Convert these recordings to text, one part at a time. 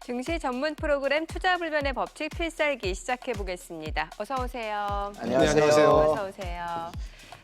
증시 전문 프로그램 투자 불변의 법칙 필살기 시작해 보겠습니다. 어서 오세요. 안녕하세요. 어서 오세요.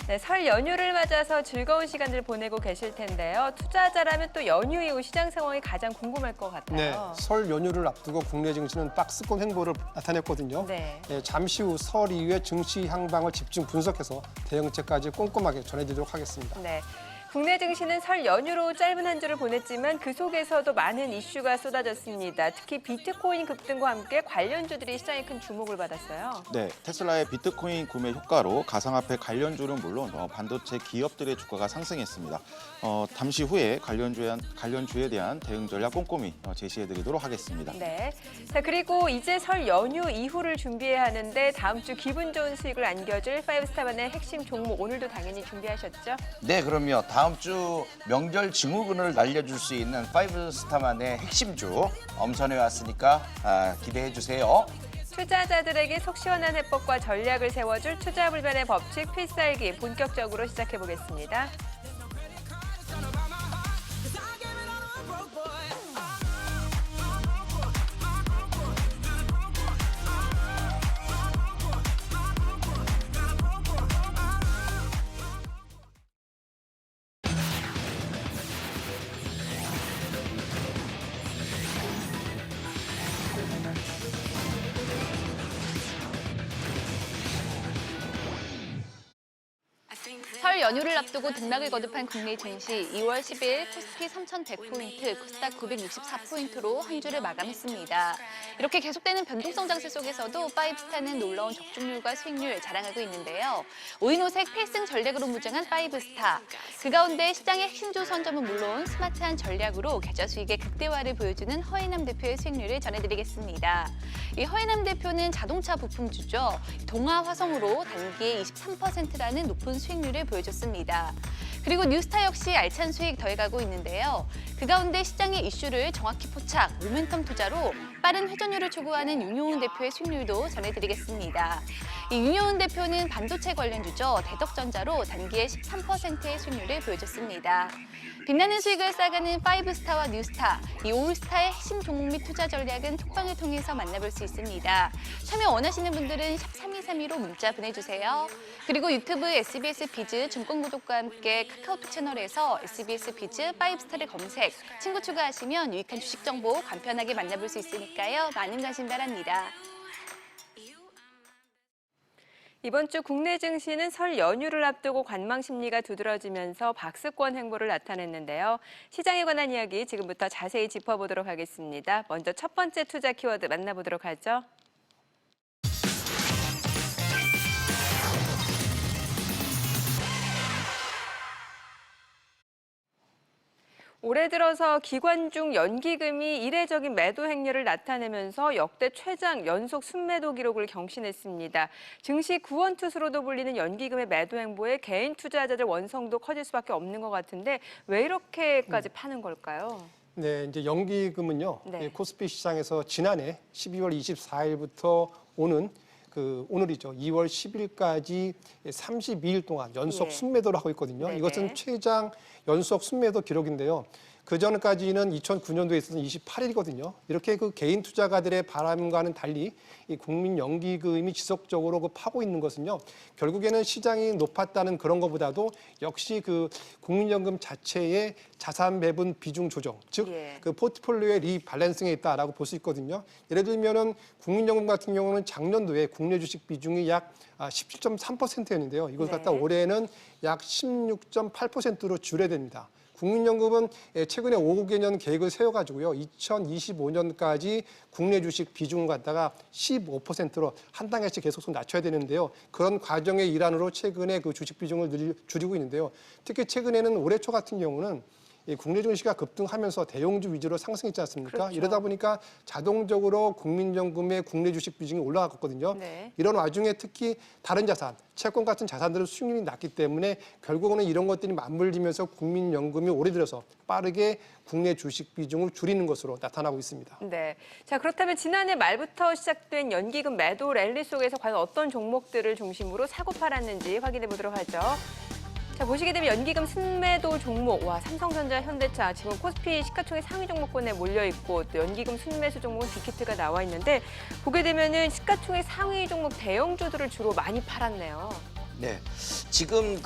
네, 설 연휴를 맞아서 즐거운 시간을 보내고 계실 텐데요. 투자자라면 또 연휴 이후 시장 상황이 가장 궁금할 것 네, 같아요. 설 연휴를 앞두고 국내 증시는 박스권 횡보를 나타냈거든요. 네. 잠시 후 설 이후에 증시 향방을 집중 분석해서 대응책까지 꼼꼼하게 전해드리도록 하겠습니다. 네. 국내 증시는 설 연휴로 짧은 한 주를 보냈지만 그 속에서도 많은 이슈가 쏟아졌습니다. 특히 비트코인 급등과 함께 관련주들이 시장에 큰 주목을 받았어요. 네, 테슬라의 비트코인 구매 효과로 가상화폐 관련주는 물론 반도체 기업들의 주가가 상승했습니다. 잠시 후에 관련주에 대한 대응 전략 꼼꼼히 제시해드리도록 하겠습니다. 네. 자, 그리고 이제 설 연휴 이후를 준비해야 하는데 다음 주 기분 좋은 수익을 안겨줄 파이브스타만의 핵심 종목 오늘도 당연히 준비하셨죠? 네, 그럼요. 다음 주 명절 증후군을 날려줄 수 있는 파이브스타만의 핵심주 엄선해 왔으니까 기대해 주세요. 투자자들에게 속 시원한 해법과 전략을 세워줄 투자 불변의 법칙 필살기 본격적으로 시작해 보겠습니다. 설 연휴를 앞두고 등락을 거듭한 국내 증시 2월 10일 코스피 3,100포인트, 코스닥 964포인트로 한 주를 마감했습니다. 이렇게 계속되는 변동성 장세 속에서도 파이브스타는 놀라운 적중률과 수익률 자랑하고 있는데요. 5인5색 필승 전략으로 무장한 파이브스타. 그 가운데 시장의 핵심주 선점은 물론 스마트한 전략으로 계좌 수익의 극대화를 보여주는 허인남 대표의 수익률을 전해드리겠습니다. 이 허인남 대표는 자동차 부품주죠. 동아 화성으로 단기에 23%라는 높은 수익률을 보여줬습니다. 그리고 뉴스타 역시 알찬 수익 더해가고 있는데요. 그 가운데 시장의 이슈를 정확히 포착, 모멘텀 투자로 빠른 회전율을 추구하는 윤용훈 대표의 수익률도 전해드리겠습니다. 이 윤용훈 대표는 반도체 관련주죠. 대덕전자로 단기에 13%의 수익률을 보여줬습니다. 빛나는 수익을 쌓아가는 파이브스타와 뉴스타, 이 올스타의 핵심 종목 및 투자 전략은 톡방을 통해서 만나볼 수 있습니다. 참여 원하시는 분들은 샵 3232로 문자 보내주세요. 그리고 유튜브 SBS 비즈 증권구독과 함께 카카오톡 채널에서 SBS 비즈 파이브스타를 검색, 친구 추가하시면 유익한 주식 정보 간편하게 만나볼 수 있으니까요. 많은 관심 바랍니다. 이번 주 국내 증시는 설 연휴를 앞두고 관망 심리가 두드러지면서 박스권 행보를 나타냈는데요. 시장에 관한 이야기 지금부터 자세히 짚어보도록 하겠습니다. 먼저 첫 번째 투자 키워드 만나보도록 하죠. 올해 들어서 기관 중 연기금이 이례적인 매도 행렬을 나타내면서 역대 최장 연속 순매도 기록을 경신했습니다. 증시 구원투수로도 불리는 연기금의 매도 행보에 개인 투자자들 원성도 커질 수밖에 없는 것 같은데 왜 이렇게까지 파는 걸까요? 네, 이제 연기금은요. 네. 코스피 시장에서 지난해 12월 24일부터 오늘이죠. 2월 10일까지 32일 동안 연속 예. 순매도를 하고 있거든요. 네네. 이것은 최장 연속 순매도 기록인데요. 그 전까지는 2009년도에 있어서 28일이거든요. 이렇게 그 개인 투자가들의 바람과는 달리 이 국민연기금이 지속적으로 파고 있는 것은요. 결국에는 시장이 높았다는 그런 것보다도 역시 그 국민연금 자체의 자산 배분 비중 조정, 즉 예. 그 포트폴리오의 리밸런싱에 있다라고 볼 수 있거든요. 예를 들면은 국민연금 같은 경우는 작년도에 국내 주식 비중이 약 17.3%였는데요. 이걸 갖다 네. 올해는 약 16.8%로 줄여됩니다. 국민연금은 최근에 5개년 계획을 세워가지고요. 2025년까지 국내 주식 비중을 갖다가 15%로 한 단계씩 계속 낮춰야 되는데요. 그런 과정의 일환으로 최근에 그 주식 비중을 줄이고 있는데요. 특히 최근에는 올해 초 같은 경우는 이 국내 증시가 급등하면서 대형주 위주로 상승했지 않습니까? 그렇죠. 이러다 보니까 자동적으로 국민연금의 국내 주식 비중이 올라갔거든요. 네. 이런 와중에 특히 다른 자산, 채권 같은 자산들은 수익률이 낮기 때문에 결국은 이런 것들이 맞물리면서 국민연금이 올해 들어서 빠르게 국내 주식 비중을 줄이는 것으로 나타나고 있습니다. 네. 자, 그렇다면 지난해 말부터 시작된 연기금 매도 랠리 속에서 과연 어떤 종목들을 중심으로 사고 팔았는지 확인해 보도록 하죠. 자, 보시게 되면 연기금 순매도 종목, 와, 삼성전자, 현대차 지금 코스피 시가총액 상위 종목권에 몰려 있고 또 연기금 순매수 종목은 빅히트가 나와 있는데 보게 되면은 시가총액 상위 종목 대형주들을 주로 많이 팔았네요. 네, 지금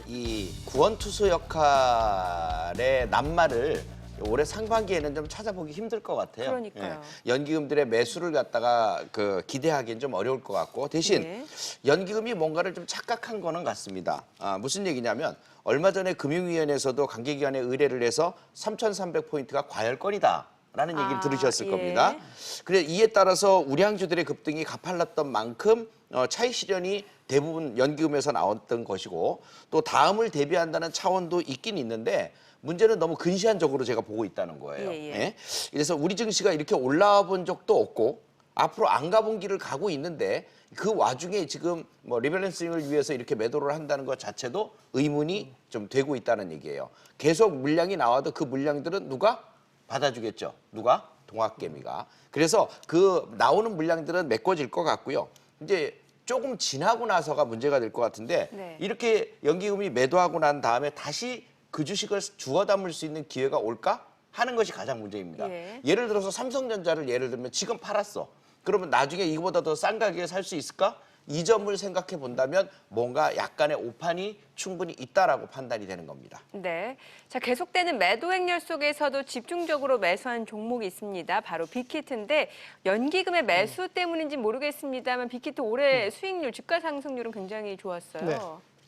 이 구원투수 역할의 낱말을 올해 상반기에는 좀 찾아보기 힘들 것 같아요. 그러니까요. 연기금들의 매수를 갖다가 기대하기는 좀 어려울 것 같고 대신 네. 연기금이 뭔가를 좀 착각한 거는 같습니다. 무슨 얘기냐면 얼마 전에 금융위원회에서도 관계기관에 의뢰를 해서 3,300포인트가 과열권이다. 라는 얘기를 들으셨을 예. 겁니다. 그래 이에 따라서 우량주들의 급등이 가팔랐던 만큼 차익 실현이 대부분 연기금에서 나왔던 것이고 또 다음을 대비한다는 차원도 있긴 있는데 문제는 너무 근시안적으로 제가 보고 있다는 거예요. 예, 예. 예? 그래서 우리 증시가 이렇게 올라와 본 적도 없고 앞으로 안 가본 길을 가고 있는데 그 와중에 지금 뭐 리밸런싱을 위해서 이렇게 매도를 한다는 것 자체도 의문이 좀 되고 있다는 얘기예요. 계속 물량이 나와도 그 물량들은 누가 받아주겠죠? 누가? 동학개미가. 그래서 그 나오는 물량들은 메꿔질 것 같고요. 이제 조금 지나고 나서가 문제가 될 것 같은데 네. 이렇게 연기금이 매도하고 난 다음에 다시 그 주식을 주워 담을 수 있는 기회가 올까 하는 것이 가장 문제입니다. 예. 예를 들어서 삼성전자를 예를 들면 지금 팔았어. 그러면 나중에 이거보다 더 싼 가격에 살 수 있을까? 이 점을 생각해 본다면 뭔가 약간의 오판이 충분히 있다라고 판단이 되는 겁니다. 네. 자, 계속되는 매도 행렬 속에서도 집중적으로 매수한 종목이 있습니다. 바로 빅히트인데 연기금의 매수 때문인지 모르겠습니다만 빅히트 올해 수익률, 주가 상승률은 굉장히 좋았어요. 네.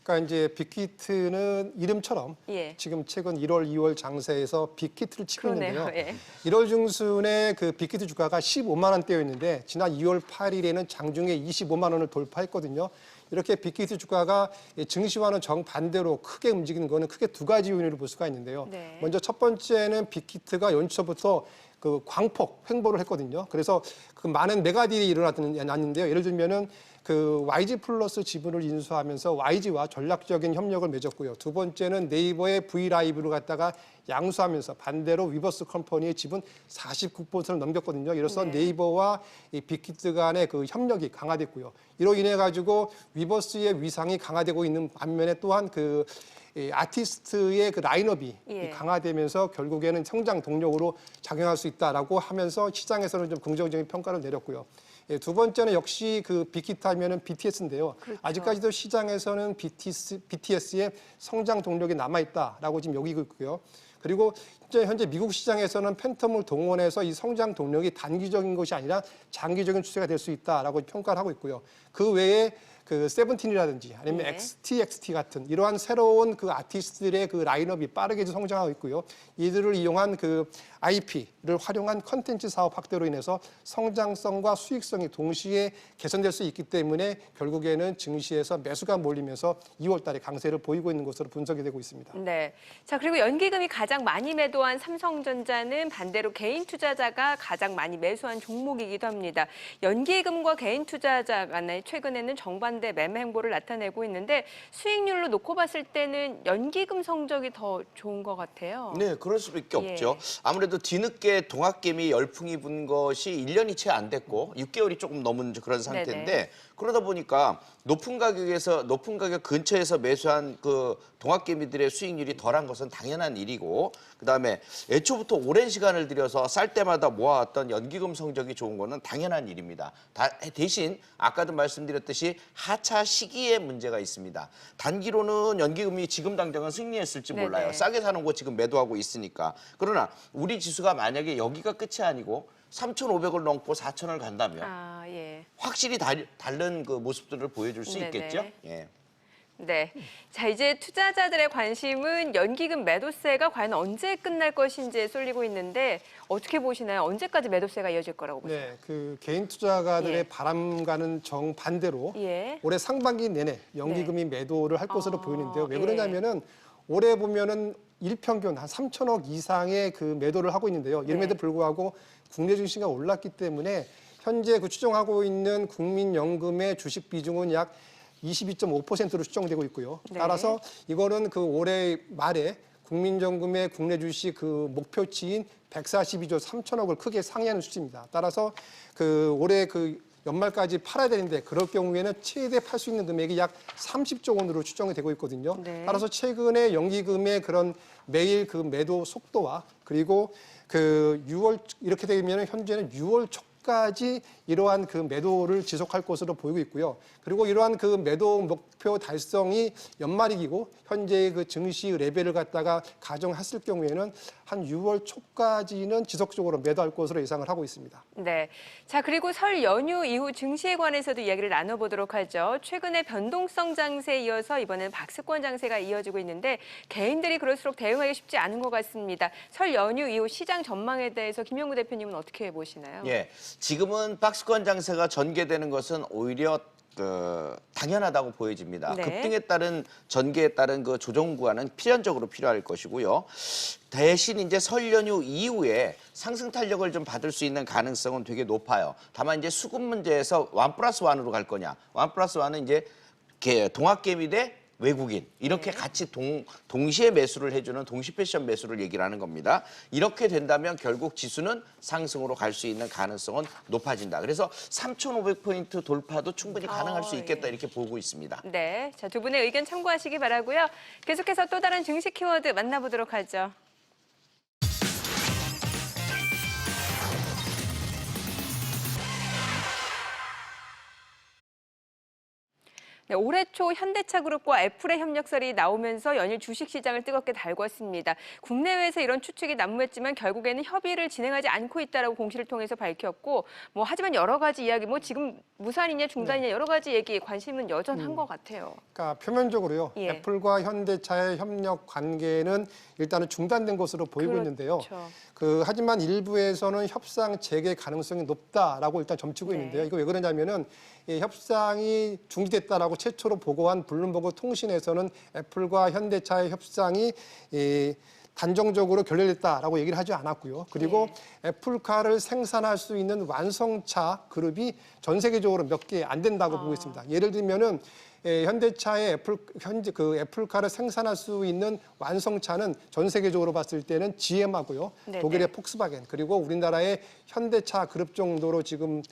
그러니까 이제 빅히트는 이름처럼 예. 지금 최근 1월, 2월 장세에서 빅히트를 치고 그러네요. 있는데요. 예. 1월 중순에 그 빅히트 주가가 15만 원대였는데 지난 2월 8일에는 장중에 25만 원을 돌파했거든요. 이렇게 빅히트 주가가 증시와는 정반대로 크게 움직이는 거는 크게 두 가지 요인으로 볼 수가 있는데요. 네. 먼저 첫 번째는 빅히트가 연초부터 그 광폭 횡보를 했거든요. 그래서 그 많은 메가딜이 일어났는데요. 예를 들면은 그 YG 플러스 지분을 인수하면서 YG와 전략적인 협력을 맺었고요. 두 번째는 네이버의 브이라이브를 갖다가 양수하면서 반대로 위버스 컴퍼니의 지분 49%를 넘겼거든요. 이로써 네. 네이버와 이 빅히트 간의 그 협력이 강화됐고요. 이로 인해 가지고 위버스의 위상이 강화되고 있는 반면에 또한 그 이 아티스트의 그 라인업이 예. 강화되면서 결국에는 성장 동력으로 작용할 수 있다라고 하면서 시장에서는 좀 긍정적인 평가를 내렸고요. 예, 두 번째는 역시 그 빅히트 하면은 BTS인데요. 그렇죠. 아직까지도 시장에서는 BTS의 성장 동력이 남아있다라고 지금 여기고 있고요. 그리고 현재 미국 시장에서는 팬텀을 동원해서 이 성장 동력이 단기적인 것이 아니라 장기적인 추세가 될 수 있다라고 평가를 하고 있고요. 그 외에 그 세븐틴이라든지 아니면 네. XT 같은 이러한 새로운 그 아티스트들의 그 라인업이 빠르게 성장하고 있고요. 이들을 이용한 그 IP를 활용한 컨텐츠 사업 확대로 인해서 성장성과 수익성이 동시에 개선될 수 있기 때문에 결국에는 증시에서 매수가 몰리면서 2월 달에 강세를 보이고 있는 것으로 분석이 되고 있습니다. 네. 자, 그리고 연기금이 가장 많이 매도한 삼성전자는 반대로 개인 투자자가 가장 많이 매수한 종목이기도 합니다. 연기금과 개인 투자자 간에 최근에는 정반대 매매 행보를 나타내고 있는데 수익률로 놓고 봤을 때는 연기금 성적이 더 좋은 것 같아요. 네, 그럴 수밖에 예. 없죠. 아무래도 뒤늦게 동학개미 열풍이 분 것이 1년이 채 안 됐고 6개월이 조금 넘은 그런 상태인데 네네. 그러다 보니까 높은 가격 근처에서 매수한 그 동학개미들의 수익률이 덜한 것은 당연한 일이고 그다음에 애초부터 오랜 시간을 들여서 쌀 때마다 모아왔던 연기금 성적이 좋은 거는 당연한 일입니다. 대신 아까도 말씀드렸듯이 하차 시기에 문제가 있습니다. 단기로는 연기금이 지금 당장은 승리했을지 몰라요. 네네. 싸게 사는 거 지금 매도하고 있으니까. 그러나 우리 지수가 만약에 여기가 끝이 아니고 3,500을 넘고 4,000을 간다면 아, 예. 확실히 다른 그 모습들을 보여줄 수 네네. 있겠죠. 예. 네. 자, 이제 투자자들의 관심은 연기금 매도세가 과연 언제 끝날 것인지에 쏠리고 있는데 어떻게 보시나요? 언제까지 매도세가 이어질 거라고 보세요? 네, 그 개인 투자가들의 예. 바람과는 정반대로 예. 올해 상반기 내내 연기금이 매도를 할 것으로 보이는데요. 왜 예. 그러냐면은 올해 보면은 일평균 한 3천억 이상의 그 매도를 하고 있는데요. 이름에도 네. 불구하고 국내 증시가 올랐기 때문에 현재 그 추정하고 있는 국민연금의 주식 비중은 약 22.5%로 추정되고 있고요. 네. 따라서 이거는 그 올해 말에 국민연금의 국내 주식 그 목표치인 142조 3천억을 크게 상회하는 수치입니다. 따라서 그 올해 그 연말까지 팔아야 되는데 그럴 경우에는 최대 팔 수 있는 금액이 약 30조 원으로 추정이 되고 있거든요. 네. 따라서 최근에 연기금의 그런 매일 그 매도 속도와 그리고 그 6월 이렇게 되면 현재는 6월 초까지 이러한 그 매도를 지속할 것으로 보이고 있고요. 그리고 이러한 그 매도 목표 달성이 연말이기고 현재의 그 증시 레벨을 갖다가 가정했을 경우에는 한 6월 초까지는 지속적으로 매도할 것으로 예상을 하고 있습니다. 네. 자, 그리고 설 연휴 이후 증시에 관해서도 이야기를 나눠보도록 하죠. 최근에 변동성 장세에 이어서 이번에는 박스권 장세가 이어지고 있는데 개인들이 그럴수록 대응하기 쉽지 않은 것 같습니다. 설 연휴 이후 시장 전망에 대해서 김영구 대표님은 어떻게 보시나요? 예, 지금은 박스권 장세가 전개되는 것은 오히려 당연하다고 보여집니다. 네. 급등에 따른 전개에 따른 그 조정 구간은 필연적으로 필요할 것이고요. 대신 이제 설 연휴 이후에 상승 탄력을 좀 받을 수 있는 가능성은 되게 높아요. 다만 이제 수급 문제에서 1+1으로 갈 거냐. 1+1은 이제 동학개미 대 외국인 이렇게 네. 같이 동시에 매수를 해주는 동시 패션 매수를 얘기를 하는 겁니다. 이렇게 된다면 결국 지수는 상승으로 갈 수 있는 가능성은 높아진다. 그래서 3,500포인트 돌파도 충분히 가능할 수 있겠다 이렇게 보고 있습니다. 네. 자, 두 분의 의견 참고하시기 바라고요. 계속해서 또 다른 증시 키워드 만나보도록 하죠. 네, 올해 초 현대차그룹과 애플의 협력설이 나오면서 연일 주식시장을 뜨겁게 달궜습니다. 국내외에서 이런 추측이 난무했지만 결국에는 협의를 진행하지 않고 있다라고 공시를 통해서 밝혔고 하지만 여러 가지 이야기 지금 무산이냐 중단이냐 여러 가지 얘기 관심은 여전한 것 같아요. 그러니까 표면적으로요. 예. 애플과 현대차의 협력 관계는 일단은 중단된 것으로 보이고 그렇죠. 있는데요. 하지만 일부에서는 협상 재개 가능성이 높다라고 일단 점치고 네. 있는데요. 이거 왜 그러냐면은 이 협상이 중지됐다라고 최초로 보고한 블룸버그 통신에서는 애플과 현대차의 협상이 단정적으로 결렬됐다라고 얘기를 하지 않았고요. 그리고 애플카를 생산할 수 있는 완성차 그룹이 전 세계적으로 몇 개 안 된다고 보고 있습니다. 예를 들면은 현대차의 애플카를 생산할 수 있는 완성차는 전 세계적으로 봤을 때는 GM하고요. 네네. 독일의 폭스바겐 그리고 우리나라의 현대차 그룹 정도로 지금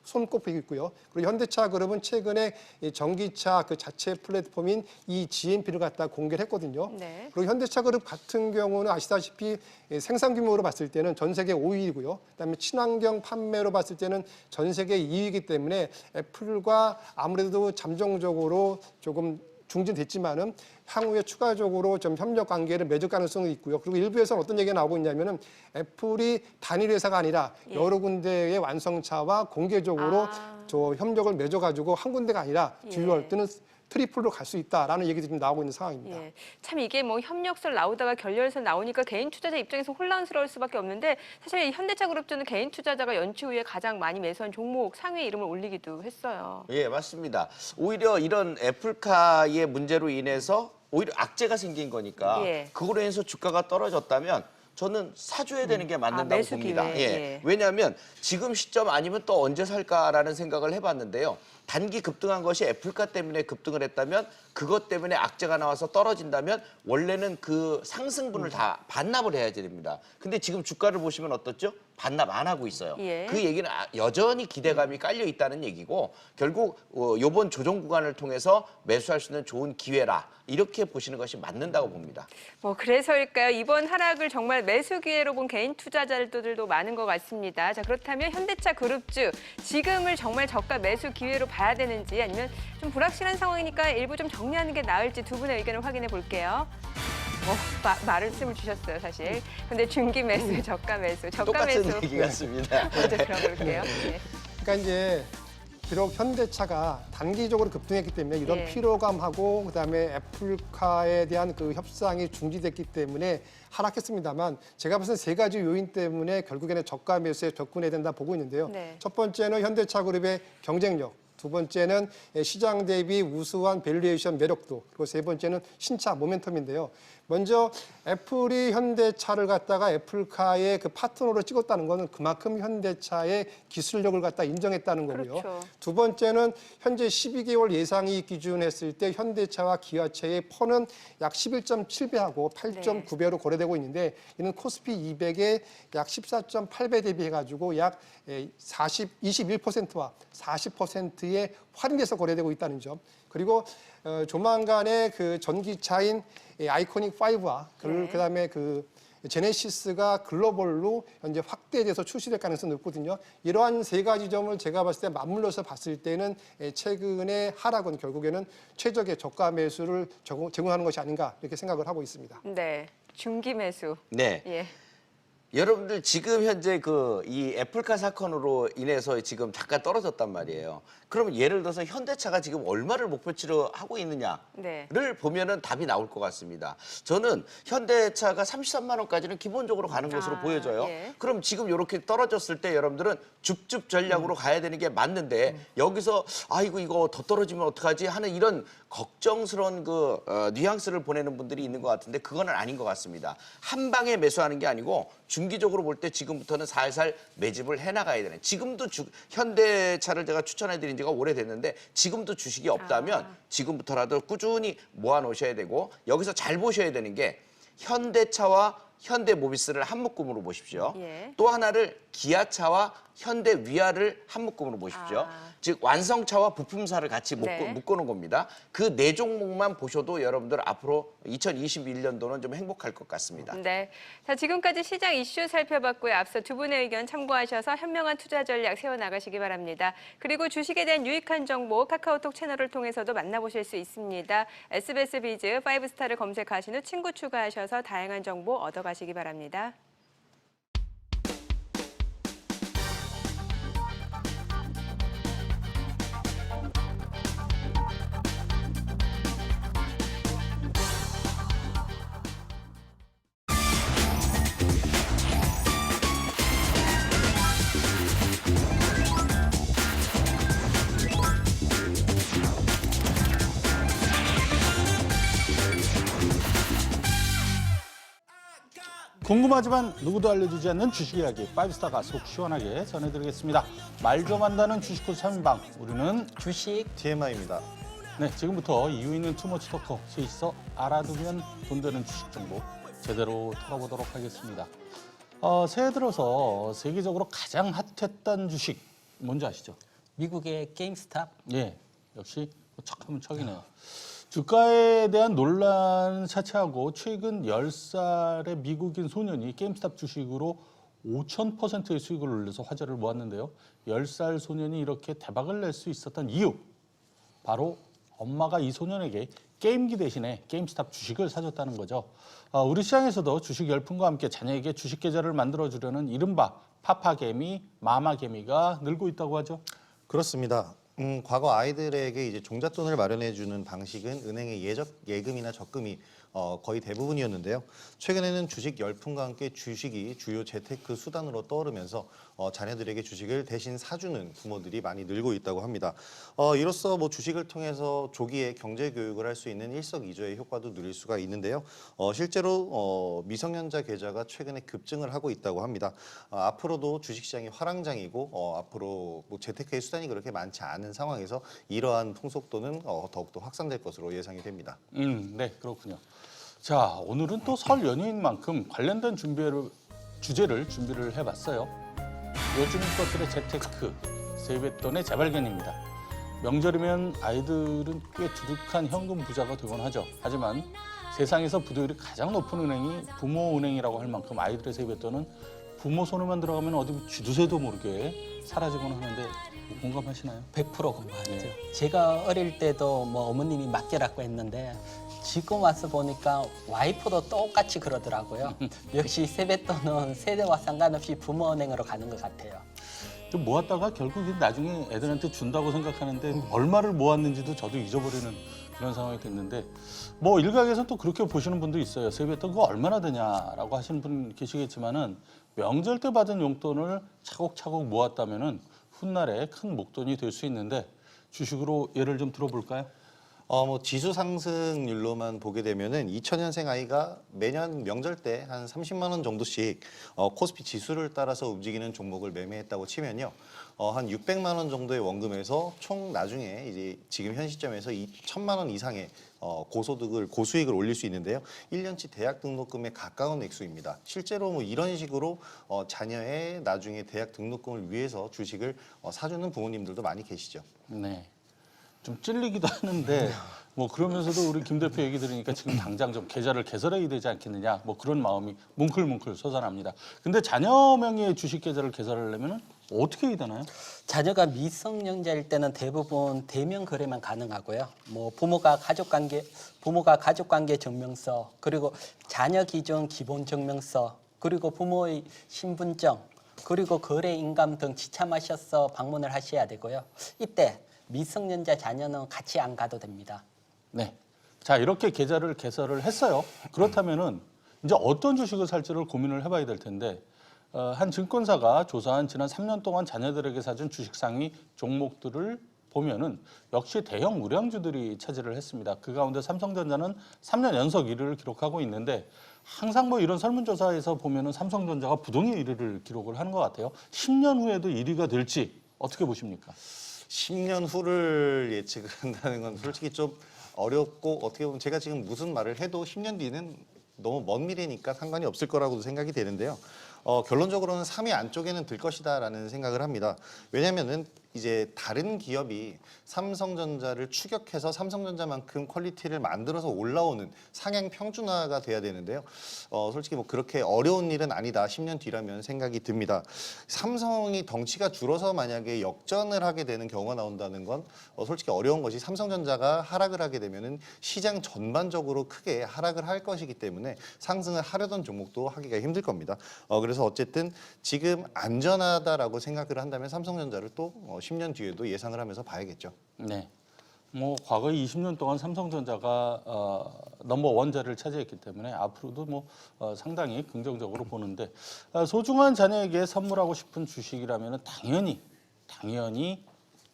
손꼽히고 있고요. 그리고 현대차 그룹은 최근에 전기차 그 자체 플랫폼인 이 GMP를 갖다 공개를 했거든요. 네. 그리고 현대차 그룹 같은 경우는 아시다시피 생산 규모로 봤을 때는 전 세계 5위이고요. 그다음에 친환경 판매로 봤을 때는 전 세계 2위이기 때문에 애플과 아무래도 잠정적으로 조금 중진됐지만은 향후에 추가적으로 좀 협력 관계를 맺을 가능성이 있고요. 그리고 일부에서는 어떤 얘기가 나오고 있냐면은 애플이 단일 회사가 아니라 여러 군데의 완성차와 공개적으로 저 협력을 맺어가지고 한 군데가 아니라 듀얼 또는 트리플로 갈 수 있다라는 얘기들이 좀 나오고 있는 상황입니다. 예. 참 이게 협력설 나오다가 결렬설 나오니까 개인 투자자 입장에서 혼란스러울 수밖에 없는데 사실 이 현대차 그룹주는 개인 투자자가 연초 후에 가장 많이 매수한 종목 상위에 이름을 올리기도 했어요. 예, 맞습니다. 오히려 이런 애플카의 문제로 인해서 오히려 악재가 생긴 거니까 예. 그거로 인해서 주가가 떨어졌다면 저는 사줘야 되는 게 맞는다고 매수 봅니다. 기회. 예. 예. 왜냐하면 지금 시점 아니면 또 언제 살까라는 생각을 해봤는데요. 단기 급등한 것이 애플카 때문에 급등을 했다면 그것 때문에 악재가 나와서 떨어진다면 원래는 그 상승분을 다 반납을 해야 됩니다. 근데 지금 주가를 보시면 어떻죠? 반납 안 하고 있어요. 예. 그 얘기는 여전히 기대감이 깔려 있다는 얘기고 결국 이번 조정 구간을 통해서 매수할 수 있는 좋은 기회라 이렇게 보시는 것이 맞는다고 봅니다. 그래서일까요? 이번 하락을 정말 매수 기회로 본 개인 투자자들도 많은 것 같습니다. 자, 그렇다면 현대차 그룹주 지금을 정말 저가 매수 기회로 봐야 되는지 아니면 좀 불확실한 상황이니까 일부 좀 정리하는 게 나을지 두 분의 의견을 확인해 볼게요. 말씀을 주셨어요, 사실. 근데 중기 매수, 저가 매수, 저가 똑같은 매수. 얘기 같습니다. 먼저 들어볼게요. 네. 그러니까 이제 비록 현대차가 단기적으로 급등했기 때문에 이런 예. 피로감하고 그다음에 애플카에 대한 그 협상이 중지됐기 때문에 하락했습니다만 제가 봤을 때 세 가지 요인 때문에 결국에는 저가 매수에 접근해야 된다 보고 있는데요. 네. 첫 번째는 현대차 그룹의 경쟁력. 두 번째는 시장 대비 우수한 밸류에이션 매력도, 그리고 세 번째는 신차 모멘텀인데요. 먼저 애플이 현대차를 갖다가 애플카의 그 파트너로 찍었다는 것은 그만큼 현대차의 기술력을 갖다 인정했다는 거고요. 그렇죠. 두 번째는 현재 12개월 예상이익 기준했을 때 현대차와 기아차의 펀은 약 11.7배하고 8.9배로 거래되고 있는데 이는 코스피 200의 약 14.8배 대비해가지고 약 21%와 40%의 할인돼서 거래되고 있다는 점. 그리고 조만간에 그 전기차인 아이코닉 5와 그다음에 그 제네시스가 글로벌로 현재 확대돼서 출시될 가능성이 높거든요. 이러한 세 가지 점을 제가 봤을 때 맞물려서 봤을 때는 최근의 하락은 결국에는 최적의 저가 매수를 제공하는 것이 아닌가 이렇게 생각을 하고 있습니다. 네, 중기 매수. 네. 예. 여러분들 지금 현재 그 이 애플카 사건으로 인해서 지금 잠깐 떨어졌단 말이에요. 그러면 예를 들어서 현대차가 지금 얼마를 목표치로 하고 있느냐를 네. 보면은 답이 나올 것 같습니다. 저는 현대차가 33만 원까지는 기본적으로 가는 것으로 보여져요. 예. 그럼 지금 이렇게 떨어졌을 때 여러분들은 줍줍 전략으로 가야 되는 게 맞는데 여기서 아이고 이거 더 떨어지면 어떡하지 하는 이런 걱정스러운 그 뉘앙스를 보내는 분들이 있는 것 같은데 그거는 아닌 것 같습니다. 한 방에 매수하는 게 아니고 중기적으로 볼 때 지금부터는 살살 매집을 해나가야 되는. 지금도 현대차를 제가 추천해드린 지가 오래됐는데 지금도 주식이 없다면 지금부터라도 꾸준히 모아놓으셔야 되고 여기서 잘 보셔야 되는 게 현대차와 현대모비스를 한 묶음으로 보십시오. 예. 또 하나를 기아차와 현대위아를 한 묶음으로 보십시오. 즉 완성차와 부품사를 같이 네. 묶어놓은 겁니다. 그 네 종목만 보셔도 여러분들 앞으로 2021년도는 좀 행복할 것 같습니다. 네. 자, 지금까지 시장 이슈 살펴봤고요. 앞서 두 분의 의견 참고하셔서 현명한 투자 전략 세워나가시기 바랍니다. 그리고 주식에 대한 유익한 정보 카카오톡 채널을 통해서도 만나보실 수 있습니다. SBS 비즈 5스타를 검색하신 후 친구 추가하셔서 다양한 정보 얻어가시기 바랍니다. 궁금하지만 누구도 알려주지 않는 주식 이야기 5스타가 속 시원하게 전해드리겠습니다. 말 좀 한다는 주식코 3인방 우리는 주식 TMI입니다. 네, 지금부터 이유 있는 투머치 토커 셋이서 알아두면 돈 되는 주식 정보 제대로 털어보도록 하겠습니다. 새해 들어서 세계적으로 가장 핫했던 주식 뭔지 아시죠? 미국의 게임스탑 예, 역시 척하면 척이네요. 주가에 대한 논란 차치하고 최근 10살의 미국인 소년이 게임스탑 주식으로 5,000%의 수익을 올려서 화제를 모았는데요. 10살 소년이 이렇게 대박을 낼 수 있었던 이유, 바로 엄마가 이 소년에게 게임기 대신에 게임스탑 주식을 사줬다는 거죠. 우리 시장에서도 주식 열풍과 함께 자녀에게 주식 계좌를 만들어주려는 이른바 파파개미, 마마개미가 늘고 있다고 하죠. 그렇습니다. 과거 아이들에게 이제 종잣돈을 마련해주는 방식은 은행의 예금이나 적금이 거의 대부분이었는데요. 최근에는 주식 열풍과 함께 주식이 주요 재테크 수단으로 떠오르면서 자녀들에게 주식을 대신 사주는 부모들이 많이 늘고 있다고 합니다. 이로써 뭐 주식을 통해서 조기에 경제 교육을 할 수 있는 일석이조의 효과도 누릴 수가 있는데요. 실제로 미성년자 계좌가 최근에 급증을 하고 있다고 합니다. 앞으로도 주식시장이 화랑장이고 앞으로 뭐 재테크의 수단이 그렇게 많지 않은 상황에서 이러한 풍속도는 더욱더 확산될 것으로 예상이 됩니다. 네, 그렇군요. 자, 오늘은 또 설 연휴인 만큼 관련된 주제를 준비를 해봤어요. 요즘 것들의 재테크, 세뱃돈의 재발견입니다. 명절이면 아이들은 꽤 두둑한 현금 부자가 되곤 하죠. 하지만 세상에서 부도율이 가장 높은 은행이 부모은행이라고 할 만큼 아이들의 세뱃돈은 부모 손에만 들어가면 어디 쥐두새도 모르게 사라지곤 하는데 공감하시나요? 100% 공부하죠. 네. 제가 어릴 때도 뭐 어머님이 맡겨라고 했는데 지금 와서 보니까 와이프도 똑같이 그러더라고요. 역시 세뱃돈은 세대와 상관없이 부모은행으로 가는 것 같아요. 좀 모았다가 결국 나중에 애들한테 준다고 생각하는데 얼마를 모았는지도 저도 잊어버리는 그런 상황이 됐는데 뭐 일각에서 또 그렇게 보시는 분도 있어요. 세뱃돈 그거 얼마나 되냐라고 하시는 분 계시겠지만은 명절 때 받은 용돈을 차곡차곡 모았다면은 훗날에 큰 목돈이 될 수 있는데 주식으로 예를 좀 들어볼까요? 뭐 지수 상승률로만 보게 되면은 2000년생 아이가 매년 명절 때 한 30만 원 정도씩 코스피 지수를 따라서 움직이는 종목을 매매했다고 치면요. 한 600만 원 정도의 원금에서 총 나중에 이제 지금 현 시점에서 1000만 원 이상의 고수익을 올릴 수 있는데요. 1년치 대학 등록금에 가까운 액수입니다. 실제로 뭐 이런 식으로 자녀의 나중에 대학 등록금을 위해서 주식을 사주는 부모님들도 많이 계시죠. 네. 좀 찔리기도 하는데 뭐 그러면서도 우리 김 대표 얘기 들으니까 지금 당장 좀 계좌를 개설해야 되지 않겠느냐 뭐 그런 마음이 뭉클뭉클 솟아납니다. 근데 자녀 명의의 주식 계좌를 개설하려면 어떻게 해야 되나요? 자녀가 미성년자일 때는 대부분 대면 거래만 가능하고요. 뭐 부모가 가족관계 증명서, 그리고 자녀 기준 기본 증명서, 그리고 부모의 신분증, 그리고 거래 인감 등 지참하셔서 방문을 하셔야 되고요. 이때 미성년자 자녀는 같이 안 가도 됩니다. 네. 자, 이렇게 계좌를 개설을 했어요. 그렇다면은 이제 어떤 주식을 살지를 고민을 해봐야 될 텐데 한 증권사가 조사한 지난 3년 동안 자녀들에게 사준 주식 상위 종목들을 보면은 역시 대형 우량주들이 차지를 했습니다. 그 가운데 삼성전자는 3년 연속 1위를 기록하고 있는데 항상 뭐 이런 설문조사에서 보면은 삼성전자가 부동의 1위를 기록을 하는 것 같아요. 10년 후에도 1위가 될지 어떻게 보십니까? 10년 후를 예측을 한다는 건 솔직히 좀 어렵고 어떻게 보면 제가 지금 무슨 말을 해도 10년 뒤는 너무 먼 미래니까 상관이 없을 거라고도 생각이 되는데요. 결론적으로는 3위 안쪽에는 들 것이다라는 생각을 합니다. 왜냐하면은 이제 다른 기업이 삼성전자를 추격해서 삼성전자만큼 퀄리티를 만들어서 올라오는 상향 평준화가 돼야 되는데요. 솔직히 뭐 그렇게 어려운 일은 아니다. 10년 뒤라면 생각이 듭니다. 삼성이 덩치가 줄어서 만약에 역전을 하게 되는 경우가 나온다는 건 솔직히 어려운 것이 삼성전자가 하락을 하게 되면은 시장 전반적으로 크게 하락을 할 것이기 때문에 상승을 하려던 종목도 하기가 힘들 겁니다. 그래서 어쨌든 지금 안전하다라고 생각을 한다면 삼성전자를 또 10년 뒤에도 예상을 하면서 봐야겠죠. 네. 뭐 과거 20년 동안 삼성전자가 넘버원 자리를 차지했기 때문에 앞으로도 뭐 상당히 긍정적으로 보는데 소중한 자녀에게 선물하고 싶은 주식이라면 당연히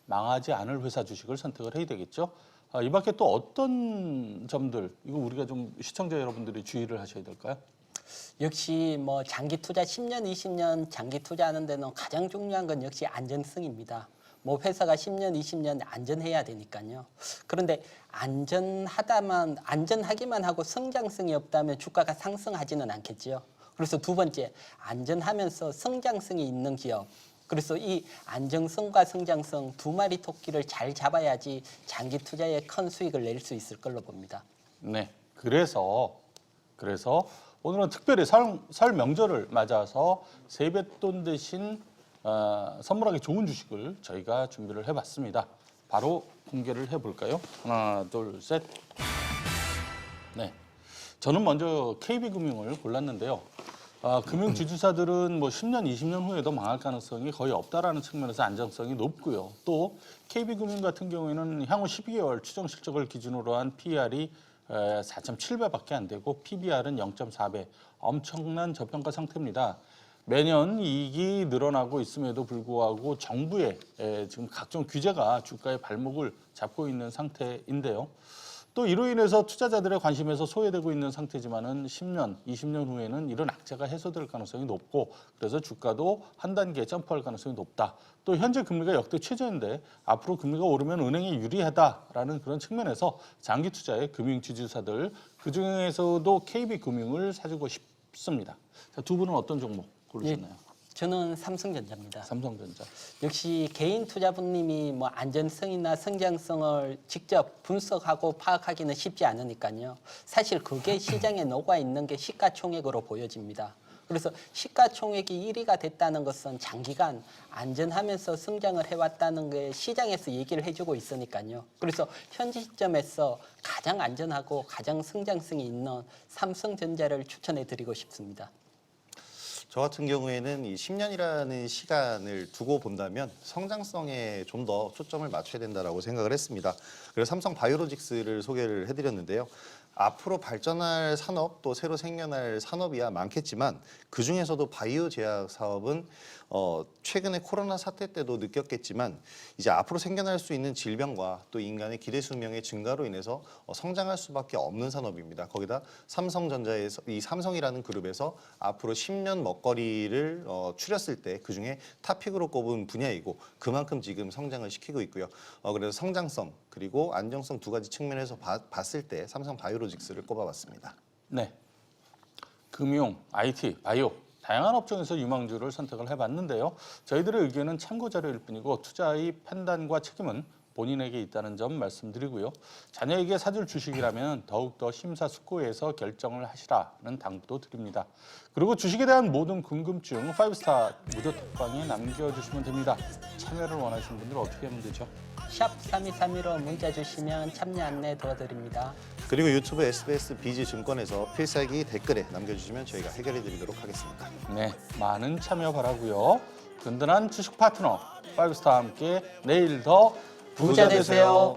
망하지 않을 회사 주식을 선택을 해야 되겠죠. 이 밖에 또 어떤 점들 이거 우리가 좀 시청자 여러분들이 주의를 하셔야 될까요? 역시 뭐 장기 투자 10년, 20년 장기 투자하는 데는 가장 중요한 건 역시 안전성입니다. 뭐 회사가 10년, 20년 안전해야 되니까요. 그런데 안전하기만 하고 성장성이 없다면 주가가 상승하지는 않겠지요. 그래서 두 번째, 안전하면서 성장성이 있는 기업. 그래서 이 안정성과 성장성 두 마리 토끼를 잘 잡아야지 장기 투자에 큰 수익을 낼 수 있을 걸로 봅니다. 네. 그래서 오늘은 특별히 설 명절을 맞아서 세뱃돈 대신 선물하기 좋은 주식을 저희가 준비를 해봤습니다. 바로 공개를 해볼까요? 하나, 둘, 셋. 네, 저는 먼저 KB금융을 골랐는데요. 금융 지주사들은 뭐 10년, 20년 후에도 망할 가능성이 거의 없다라는 측면에서 안정성이 높고요. 또 KB금융 같은 경우에는 향후 12개월 추정 실적을 기준으로 한 PER이 4.7배밖에 안 되고 PBR은 0.4배, 엄청난 저평가 상태입니다. 매년 이익이 늘어나고 있음에도 불구하고 정부의 지금 각종 규제가 주가의 발목을 잡고 있는 상태인데요. 또 이로 인해서 투자자들의 관심에서 소외되고 있는 상태지만은 10년, 20년 후에는 이런 악재가 해소될 가능성이 높고 그래서 주가도 한 단계 점프할 가능성이 높다. 또 현재 금리가 역대 최저인데 앞으로 금리가 오르면 은행이 유리하다라는 그런 측면에서 장기 투자의 금융 지주사들 그중에서도 KB금융을 사주고 싶습니다. 자, 두 분은 어떤 종목 고르셨나요? 저는 삼성전자입니다. 삼성전자. 역시 개인 투자분님이 뭐 안전성이나 성장성을 직접 분석하고 파악하기는 쉽지 않으니까요. 사실 그게 시장에 녹아 있는 게 시가총액으로 보여집니다. 그래서 시가총액이 1위가 됐다는 것은 장기간 안전하면서 성장을 해왔다는 게 시장에서 얘기를 해주고 있으니까요. 그래서 현재 시점에서 가장 안전하고 가장 성장성이 있는 삼성전자를 추천해드리고 싶습니다. 저 같은 경우에는 이 10년이라는 시간을 두고 본다면 성장성에 좀 더 초점을 맞춰야 된다라고 생각을 했습니다. 그래서 삼성 바이오로직스를 소개를 해드렸는데요. 앞으로 발전할 산업 또 새로 생겨날 산업이야 많겠지만 그중에서도 바이오 제약 사업은 최근에 코로나 사태 때도 느꼈겠지만 이제 앞으로 생겨날 수 있는 질병과 또 인간의 기대 수명의 증가로 인해서 성장할 수밖에 없는 산업입니다. 거기다 삼성전자에서 이 삼성이라는 그룹에서 앞으로 10년 먹거리를 추렸을 때 그중에 탑픽으로 꼽은 분야이고 그만큼 지금 성장을 시키고 있고요. 그래서 성장성 그리고 안정성 두 가지 측면에서 봤을 때 삼성 바이오로직스를 꼽아봤습니다. 네, 금융, IT, 바이오 다양한 업종에서 유망주를 선택을 해봤는데요. 저희들의 의견은 참고 자료일 뿐이고 투자의 판단과 책임은 본인에게 있다는 점 말씀드리고요. 자녀에게 사줄 주식이라면 더욱더 심사숙고해서 결정을 하시라는 당부도 드립니다. 그리고 주식에 대한 모든 궁금증 5스타 무료 톡방에 남겨주시면 됩니다. 참여를 원하시는 분들 어떻게 하면 되죠? 샵 3231로 문자 주시면 참여 안내 도와드립니다. 그리고 유튜브 SBS 비즈증권에서 필살기 댓글에 남겨주시면 저희가 해결해드리도록 하겠습니다. 네, 많은 참여 바라고요. 든든한 주식 파트너 5스타와 함께 내일 더 부자 되세요.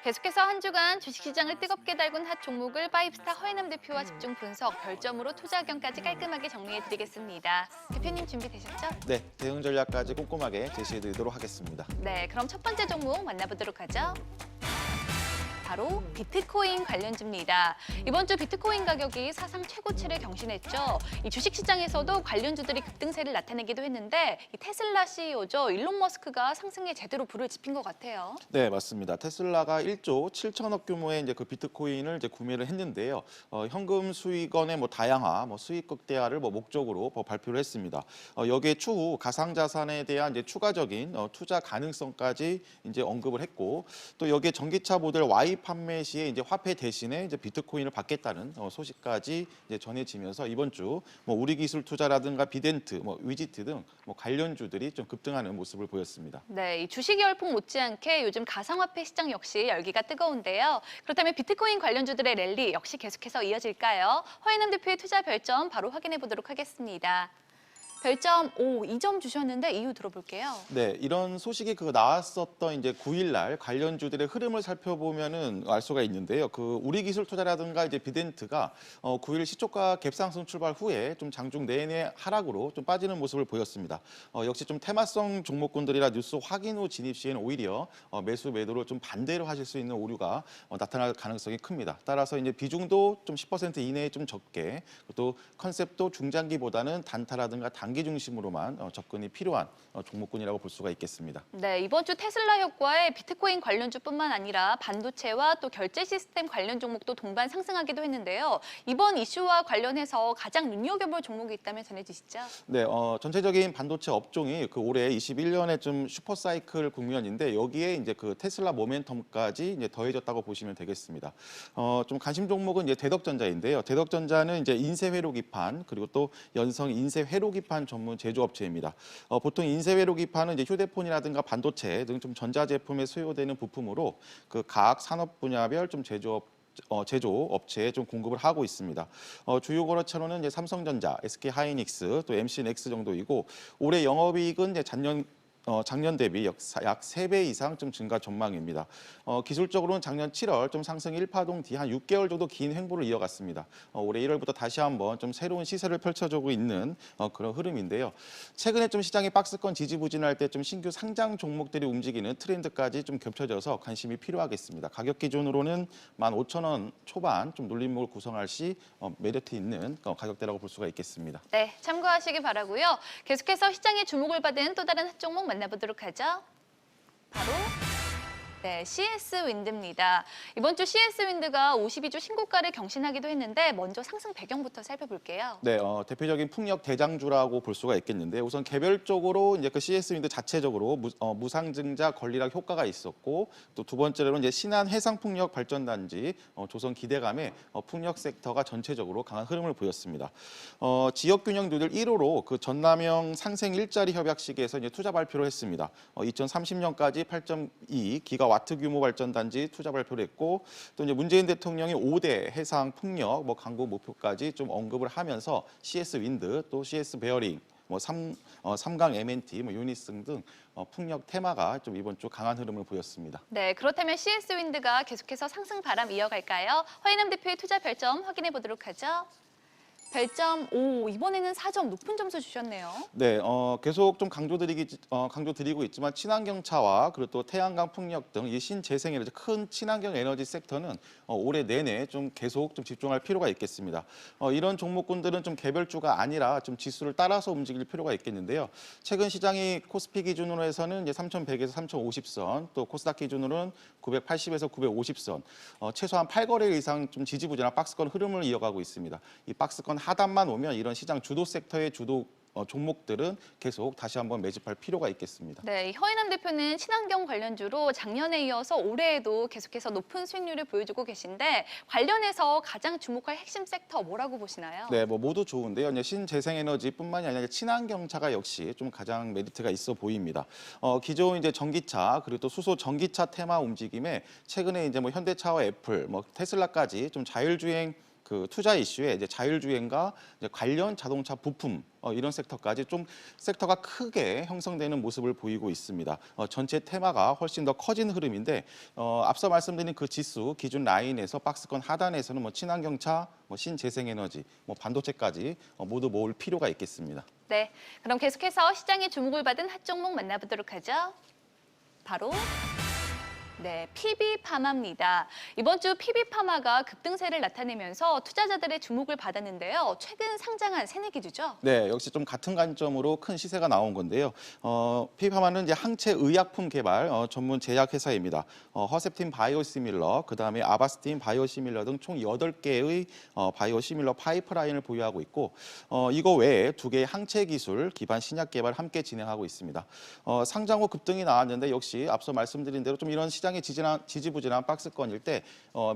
계속해서 한 주간 주식시장을 뜨겁게 달군 핫 종목을 5스타 허인남 대표와 집중 분석, 별점으로 투자 의견까지 깔끔하게 정리해드리겠습니다. 대표님 준비되셨죠? 네, 대응 전략까지 꼼꼼하게 제시해드리도록 하겠습니다. 네, 그럼 첫 번째 종목 만나보도록 하죠. 바로 비트코인 관련주입니다. 이번 주 비트코인 가격이 사상 최고치를 경신했죠. 이 주식시장에서도 관련주들이 급등세를 나타내기도 했는데 이 테슬라 CEO죠. 일론 머스크가 상승에 제대로 불을 지핀 것 같아요. 네, 맞습니다. 테슬라가 1조 7천억 규모의 이제 그 비트코인을 이제 구매를 했는데요. 현금 수익원의 다양화, 수익 극대화를 목적으로 발표를 했습니다. 여기에 추후 가상 자산에 대한 이제 추가적인 투자 가능성까지 이제 언급을 했고, 또 여기에 전기차 모델 Y 판매 시에 이제 화폐 대신에 이제 비트코인을 받겠다는 소식까지 이제 전해지면서 이번 주 우리 기술 투자라든가 비덴트, 위지트 등 관련주들이 좀 급등하는 모습을 보였습니다. 네, 이 주식 열풍 못지않게 요즘 가상화폐 시장 역시 열기가 뜨거운데요. 그렇다면 비트코인 관련주들의 랠리 역시 계속해서 이어질까요? 허인남 대표의 투자 별점 바로 확인해 보도록 하겠습니다. 별점 5, 2점 주셨는데 이유 들어볼게요. 네, 이런 소식이 나왔었던 이제 9일 날 관련주들의 흐름을 살펴보면은 알 수가 있는데요. 우리 기술 투자라든가 이제 비덴트가 9일 시초가 갭상승 출발 후에 좀 장중 내내 하락으로 좀 빠지는 모습을 보였습니다. 역시 좀 테마성 종목군들이라 뉴스 확인 후 진입 시에는 오히려 매수 매도를 좀 반대로 하실 수 있는 오류가 나타날 가능성이 큽니다. 따라서 이제 비중도 좀 10% 이내에 좀 적게, 또 컨셉도 중장기보다는 단타라든가 단기 중심으로만 접근이 필요한 종목군이라고 볼 수가 있겠습니다. 네, 이번 주 테슬라 효과에 비트코인 관련주뿐만 아니라 반도체와 또 결제 시스템 관련 종목도 동반 상승하기도 했는데요. 이번 이슈와 관련해서 가장 눈여겨볼 종목이 있다면 전해주시죠. 네, 전체적인 반도체 업종이 올해 21년에 좀 슈퍼사이클 국면인데 여기에 이제 테슬라 모멘텀까지 이제 더해졌다고 보시면 되겠습니다. 좀 관심 종목은 이제 대덕전자인데요. 대덕전자는 이제 인쇄 회로기판 그리고 또 연성 인쇄 회로기판 전문 제조업체입니다. 보통 인쇄 회로기판은 이제 휴대폰이라든가 반도체 등 좀 전자제품에 수요되는 부품으로 각 산업 분야별 좀 제조업체에 좀 공급을 하고 있습니다. 주요 거래처로는 이제 삼성전자, SK하이닉스, 또 MC넥스 정도이고 올해 영업이익은 이제 작년 대비 약 3배 이상 좀 증가 전망입니다. 기술적으로는 작년 7월 좀 상승 1파동 뒤 한 6개월 정도 긴 횡보를 이어갔습니다. 올해 1월부터 다시 한번 좀 새로운 시세를 펼쳐주고 있는 그런 흐름인데요. 최근에 좀 시장이 박스권 지지부진할 때 좀 신규 상장 종목들이 움직이는 트렌드까지 좀 겹쳐져서 관심이 필요하겠습니다. 가격 기준으로는 15,000원 초반 좀 눌림목을 구성할 시 메리트 있는 가격대라고 볼 수가 있겠습니다. 네, 참고하시기 바라고요. 계속해서 시장의 주목을 받은 또 다른 핫 종목 만나보도록 하죠. 바로 CS 윈드입니다. 이번 주 CS 윈드가 52주 신고가를 경신하기도 했는데 먼저 상승 배경부터 살펴볼게요. 네, 대표적인 풍력 대장주라고 볼 수가 있겠는데 우선 개별적으로 이제 CS 윈드 자체적으로 무상증자 권리락 효과가 있었고 또 두 번째로는 이제 신안 해상풍력 발전단지 조성 기대감에 풍력 섹터가 전체적으로 강한 흐름을 보였습니다. 지역균형 누들 1호로 전남형 상생 일자리 협약 시기에서 이제 투자 발표를 했습니다. 2030년까지 8.2 기가 기가와트 규모 발전단지 투자 발표를 했고 또 이제 문재인 대통령이 5대 해상 풍력 광고 목표까지 좀 언급을 하면서 CS 윈드 또 CS 베어링 삼강 MNT, 유니슨 등 풍력 테마가 좀 이번 주 강한 흐름을 보였습니다. 네, 그렇다면 CS 윈드가 계속해서 상승 바람 이어갈까요? 허인남 대표의 투자 별점 확인해 보도록 하죠. 별점 5, 이번에는 4점 높은 점수 주셨네요. 네, 계속 좀 강조드리고 있지만 친환경차와 그리고 또 태양광 풍력 등 이 신재생에너지 큰 친환경 에너지 섹터는 올해 내내 좀 계속 좀 집중할 필요가 있겠습니다. 이런 종목군들은 좀 개별주가 아니라 좀 지수를 따라서 움직일 필요가 있겠는데요. 최근 시장이 코스피 기준으로 해서는 이제 3,100에서 3,050선, 또 코스닥 기준으로는 980에서 950선, 최소한 8거래 이상 좀 지지부진한 박스권 흐름을 이어가고 있습니다. 이 박스권 하단만 오면 이런 시장 주도 섹터의 주도 종목들은 계속 다시 한번 매집할 필요가 있겠습니다. 네, 허인남 대표는 친환경 관련주로 작년에 이어서 올해에도 계속해서 높은 수익률을 보여주고 계신데 관련해서 가장 주목할 핵심 섹터 뭐라고 보시나요? 네, 모두 좋은데요. 이제 신재생에너지뿐만이 아니라 친환경차가 역시 좀 가장 메리트가 있어 보입니다. 기존 이제 전기차 그리고 또 수소 전기차 테마 움직임에 최근에 이제 현대차와 애플, 테슬라까지 좀 자율주행 투자 이슈에 이제 자율주행과 이제 관련 자동차 부품 이런 섹터까지 좀 섹터가 크게 형성되는 모습을 보이고 있습니다. 전체 테마가 훨씬 더 커진 흐름인데 앞서 말씀드린 그 지수 기준 라인에서 박스권 하단에서는 친환경차, 신재생에너지, 반도체까지 모두 모을 필요가 있겠습니다. 네, 그럼 계속해서 시장의 주목을 받은 핫 종목 만나보도록 하죠. 바로 네, PB파마입니다. 이번 주 PB파마가 급등세를 나타내면서 투자자들의 주목을 받았는데요. 최근 상장한 새내기주죠? 네, 역시 좀 같은 관점으로 큰 시세가 나온 건데요. PB파마는 이제 항체 의약품 개발 전문 제약 회사입니다. 허셉틴 바이오시밀러, 그다음에 아바스틴 바이오시밀러 등 총 8개의 바이오시밀러 파이프라인을 보유하고 있고 이거 외에 2개의 항체 기술 기반 신약 개발 함께 진행하고 있습니다. 상장 후 급등이 나왔는데 역시 앞서 말씀드린 대로 좀 이런 시장의 지지부진한 박스권일 때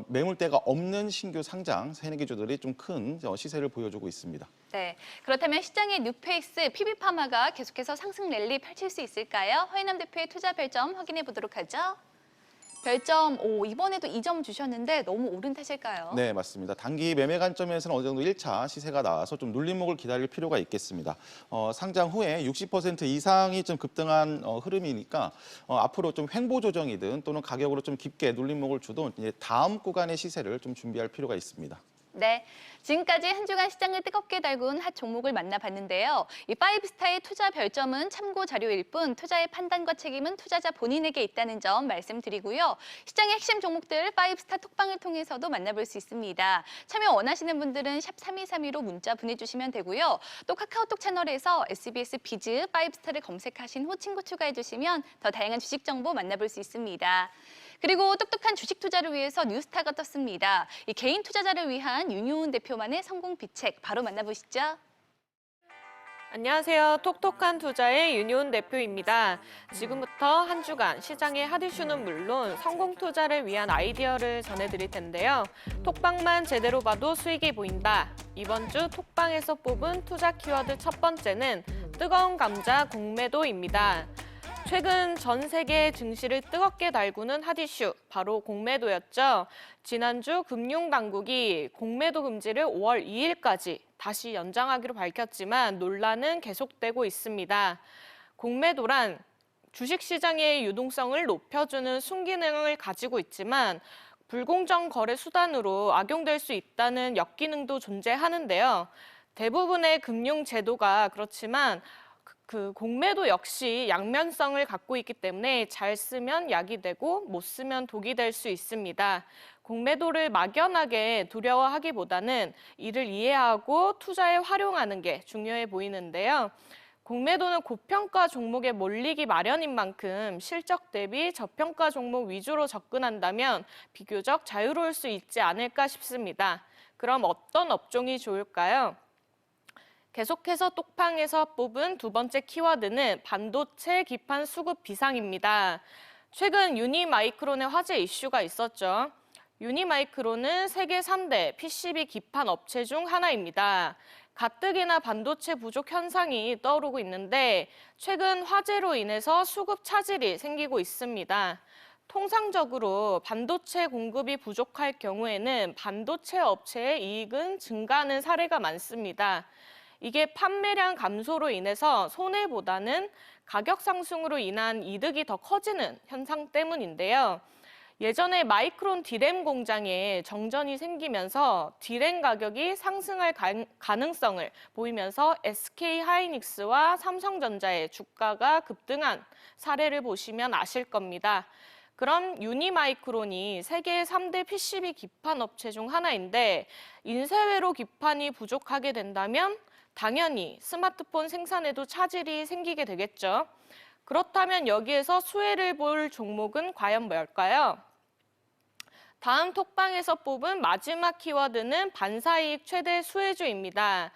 매물대가 없는 신규 상장 새내기주들이 좀 큰 시세를 보여주고 있습니다. 네, 그렇다면 시장의 뉴페이스 PB파마가 계속해서 상승 랠리 펼칠 수 있을까요? 허인남 대표의 투자 별점 확인해 보도록 하죠. 별점 5, 이번에도 2점 주셨는데 너무 오른 탓일까요? 네, 맞습니다. 단기 매매 관점에서는 어느 정도 1차 시세가 나와서 좀 눌림목을 기다릴 필요가 있겠습니다. 상장 후에 60% 이상이 좀 급등한 흐름이니까 앞으로 좀 횡보 조정이든 또는 가격으로 좀 깊게 눌림목을 주던 이제 다음 구간의 시세를 좀 준비할 필요가 있습니다. 네, 지금까지 한 주간 시장을 뜨겁게 달군 핫 종목을 만나봤는데요. 이 파이브스타의 투자 별점은 참고 자료일 뿐 투자의 판단과 책임은 투자자 본인에게 있다는 점 말씀드리고요. 시장의 핵심 종목들 파이브스타 톡방을 통해서도 만나볼 수 있습니다. 참여 원하시는 분들은 샵 3232로 문자 보내주시면 되고요. 또 카카오톡 채널에서 SBS 비즈 파이브스타를 검색하신 후 친구 추가해주시면 더 다양한 주식 정보 만나볼 수 있습니다. 그리고 똑똑한 주식 투자를 위해서 뉴스타가 떴습니다. 이 개인 투자자를 위한 윤효은 대표만의 성공 비책 바로 만나보시죠. 안녕하세요. 톡톡한 투자의 윤효은 대표입니다. 지금부터 한 주간 시장의 핫 이슈는 물론 성공 투자를 위한 아이디어를 전해드릴 텐데요. 톡방만 제대로 봐도 수익이 보인다. 이번 주 톡방에서 뽑은 투자 키워드 첫 번째는 뜨거운 감자 공매도입니다. 최근 전 세계 증시를 뜨겁게 달구는 핫 이슈, 바로 공매도였죠. 지난주 금융당국이 공매도 금지를 5월 2일까지 다시 연장하기로 밝혔지만 논란은 계속되고 있습니다. 공매도란 주식시장의 유동성을 높여주는 순기능을 가지고 있지만 불공정 거래 수단으로 악용될 수 있다는 역기능도 존재하는데요. 대부분의 금융 제도가 그렇지만 그 공매도 역시 양면성을 갖고 있기 때문에 잘 쓰면 약이 되고 못 쓰면 독이 될 수 있습니다. 공매도를 막연하게 두려워하기보다는 이를 이해하고 투자에 활용하는 게 중요해 보이는데요. 공매도는 고평가 종목에 몰리기 마련인 만큼 실적 대비 저평가 종목 위주로 접근한다면 비교적 자유로울 수 있지 않을까 싶습니다. 그럼 어떤 업종이 좋을까요? 계속해서 톡방에서 뽑은 두 번째 키워드는 반도체 기판 수급 비상입니다. 최근 유니마이크론의 화제 이슈가 있었죠. 유니마이크론은 세계 3대 PCB 기판 업체 중 하나입니다. 가뜩이나 반도체 부족 현상이 떠오르고 있는데 최근 화재로 인해서 수급 차질이 생기고 있습니다. 통상적으로 반도체 공급이 부족할 경우에는 반도체 업체의 이익은 증가하는 사례가 많습니다. 이게 판매량 감소로 인해서 손해보다는 가격 상승으로 인한 이득이 더 커지는 현상 때문인데요. 예전에 마이크론 디램 공장에 정전이 생기면서 디램 가격이 상승할 가능성을 보이면서 SK 하이닉스와 삼성전자의 주가가 급등한 사례를 보시면 아실 겁니다. 그럼 유니마이크론이 세계 3대 PCB 기판 업체 중 하나인데 인쇄회로 기판이 부족하게 된다면 당연히 스마트폰 생산에도 차질이 생기게 되겠죠. 그렇다면 여기에서 수혜를 볼 종목은 과연 뭘까요? 다음 톡방에서 뽑은 마지막 키워드는 반사이익 최대 수혜주입니다.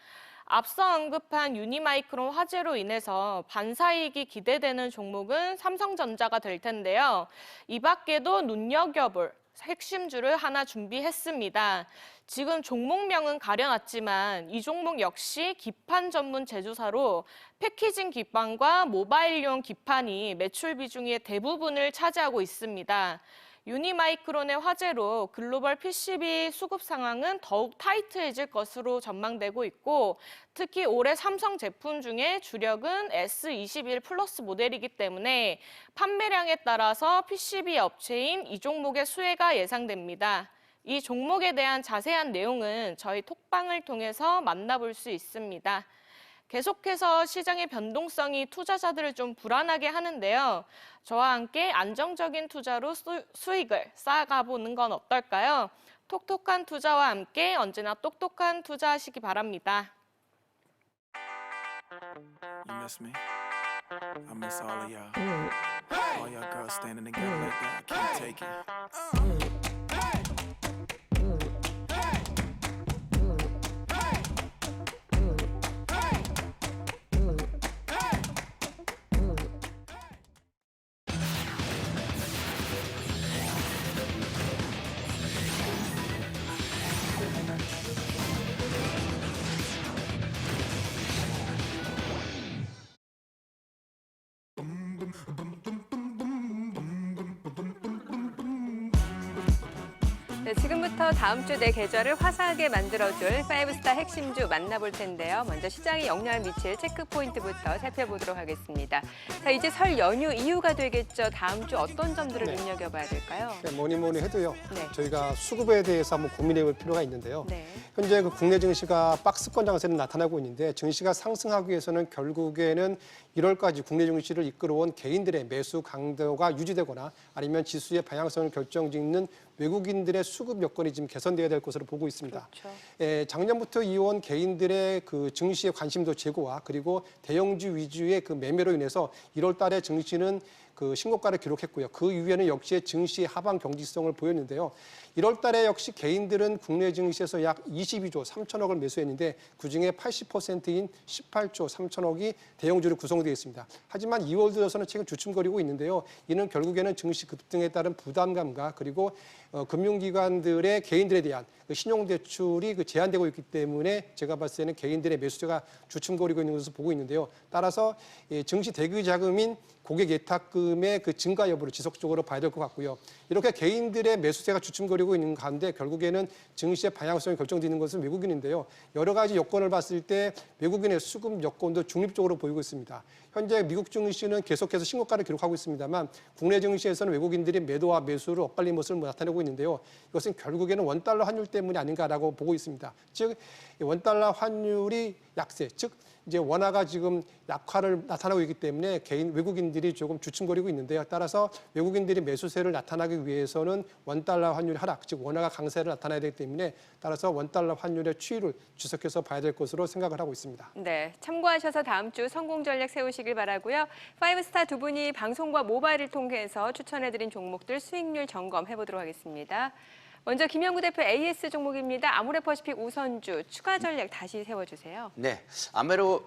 앞서 언급한 유니마이크론 화재로 인해서 반사이익이 기대되는 종목은 삼성전자가 될 텐데요. 이 밖에도 눈여겨볼 핵심주를 하나 준비했습니다. 지금 종목명은 가려놨지만 이 종목 역시 기판 전문 제조사로 패키징 기판과 모바일용 기판이 매출 비중의 대부분을 차지하고 있습니다. 유니마이크론의 화재로 글로벌 PCB 수급 상황은 더욱 타이트해질 것으로 전망되고 있고 특히 올해 삼성 제품 중에 주력은 S21 플러스 모델이기 때문에 판매량에 따라서 PCB 업체인 이 종목의 수혜가 예상됩니다. 이 종목에 대한 자세한 내용은 저희 톡방을 통해서 만나볼 수 있습니다. 계속해서 시장의 변동성이 투자자들을 좀 불안하게 하는데요. 저와 함께 안정적인 투자로 수익을 쌓아가보는 건 어떨까요? 톡톡한 투자와 함께 언제나 똑똑한 투자하시기 바랍니다. You miss me? I miss all of y'all. All y'all girls standing together like that. I can't take it. 네, 지금부터 다음 주 내 계절을 화사하게 만들어줄 5스타 핵심주 만나볼 텐데요. 먼저 시장에 영향을 미칠 체크포인트부터 살펴보도록 하겠습니다. 자, 이제 설 연휴 이후가 되겠죠. 다음 주 어떤 점들을 눈여겨봐야 될까요? 뭐니 해도요. 네. 저희가 수급에 대해서 한번 고민해 볼 필요가 있는데요. 네. 현재 그 국내 증시가 박스권 장세는 나타나고 있는데 증시가 상승하기 위해서는 결국에는 1월까지 국내 증시를 이끌어온 개인들의 매수 강도가 유지되거나 아니면 지수의 방향성을 결정짓는 외국인들의 수급 여건이 지금 개선돼야 될 것으로 보고 있습니다. 그렇죠. 작년부터 이어온 개인들의 그 증시의 관심도 제고와 그리고 대형주 위주의 그 매매로 인해서 1월 달에 증시는 그 신고가를 기록했고요. 그 이후에는 역시 증시의 하방 경직성을 보였는데요. 1월 달에 역시 개인들은 국내 증시에서 약 22조 3천억을 매수했는데 그중에 80%인 18조 3천억이 대형주로 구성되어 있습니다. 하지만 2월 들어서는 최근 주춤거리고 있는데요. 이는 결국에는 증시 급등에 따른 부담감과 그리고 금융기관들의 개인들에 대한 그 신용대출이 그 제한되고 있기 때문에 제가 봤을 때는 개인들의 매수세가 주춤거리고 있는 것을 보고 있는데요. 따라서 증시 대기 자금인 고객 예탁금의 그 증가 여부를 지속적으로 봐야 될 것 같고요. 이렇게 개인들의 매수세가 주춤거리고 있는 가운데 결국에는 증시의 방향성이 결정되는 것은 외국인인데요. 여러 가지 여건을 봤을 때 외국인의 수급 여건도 중립적으로 보이고 있습니다. 현재 미국 증시는 계속해서 신고가를 기록하고 있습니다만 국내 증시에서는 외국인들이 매도와 매수를 엇갈린 모습을 나타내고 있는데요. 이것은 결국에는 원달러 환율 때문이 아닌가라고 보고 있습니다. 즉 원달러 환율이 약세, 즉 이제 원화가 지금 약화를 나타나고 있기 때문에 외국인들이 조금 주춤거리고 있는데요. 따라서 외국인들이 매수세를 나타나기 위해서는 원달러 환율 하락, 즉 원화가 강세를 나타나야 되기 때문에 따라서 원달러 환율의 추이를 주석해서 봐야 될 것으로 생각을 하고 있습니다. 네, 참고하셔서 다음 주 성공 전략 세우시길 바라고요. 5스타 두 분이 방송과 모바일을 통해서 추천해드린 종목들 수익률 점검해보도록 하겠습니다. 먼저 김영구 대표 AS 종목입니다. 아모레퍼시픽 우선주 추가 전략 다시 세워주세요. 네,